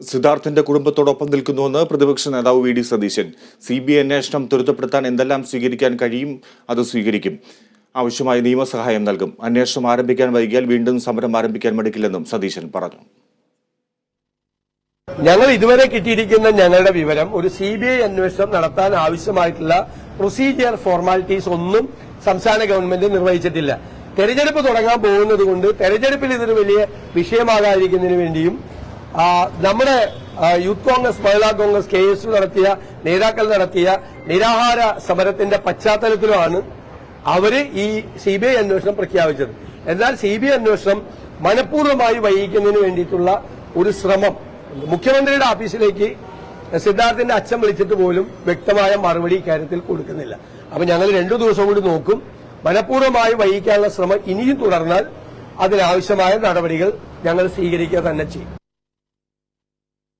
സിദ്ധാർത്ഥിന്റെ കുടുംബത്തോടൊപ്പം നിൽക്കുന്നുവെന്ന് പ്രതിപക്ഷ നേതാവ് വി ഡി സതീശൻ. സിബിഐ അന്വേഷണം ത്വരിതപ്പെടുത്താൻ എന്തെല്ലാം സ്വീകരിക്കാൻ കഴിയും അത് സ്വീകരിക്കും. ആവശ്യമായ നിയമസഹായം നൽകും. അന്വേഷണം ആരംഭിക്കാൻ വൈകിയാൽ വീണ്ടും സമരം ആരംഭിക്കാൻ മടിക്കില്ലെന്നും സതീശൻ പറഞ്ഞു. ഞങ്ങൾ ഇതുവരെ കിട്ടിയിരിക്കുന്ന ഞങ്ങളുടെ വിവരം, ഒരു സിബിഐ അന്വേഷണം നടത്താൻ ആവശ്യമായിട്ടുള്ള പ്രൊസീജിയർ ഫോർമാലിറ്റീസ് ഒന്നും സംസ്ഥാന ഗവൺമെന്റ് നിർവഹിച്ചിട്ടില്ല. തെരഞ്ഞെടുപ്പ് തുടങ്ങാൻ പോകുന്നത് കൊണ്ട് തെരഞ്ഞെടുപ്പിൽ ഇതൊരു വലിയ വിഷയമാകാതിരിക്കുന്നതിന് വേണ്ടിയും നമ്മുടെ യൂത്ത് കോൺഗ്രസ്, മഹിളാ കോൺഗ്രസ്, KSU നടത്തിയ നേതാക്കൾ നടത്തിയ നിരാഹാര സമരത്തിന്റെ പശ്ചാത്തലത്തിലുമാണ് അവര് ഈ സിബിഐ അന്വേഷണം പ്രഖ്യാപിച്ചത്. എന്നാൽ സിബിഐ അന്വേഷണം മനഃപൂർവ്വമായി വൈകിക്കുന്നതിന് വേണ്ടിയിട്ടുള്ള ഒരു ശ്രമം മുഖ്യമന്ത്രിയുടെ ഓഫീസിലേക്ക് സിദ്ധാർത്ഥിന്റെ അച്ഛൻ വിളിച്ചിട്ട് പോലും വ്യക്തമായ മറുപടി ഇക്കാര്യത്തിൽ കൊടുക്കുന്നില്ല. അപ്പൊ ഞങ്ങൾ 2 ദിവസം കൂടി നോക്കും. മനഃപൂർവ്വമായി വൈകിക്കാനുള്ള ശ്രമം ഇനിയും തുടർന്നാൽ അതിനാവശ്യമായ നടപടികൾ ഞങ്ങൾ സ്വീകരിക്കുക തന്നെ ചെയ്യും.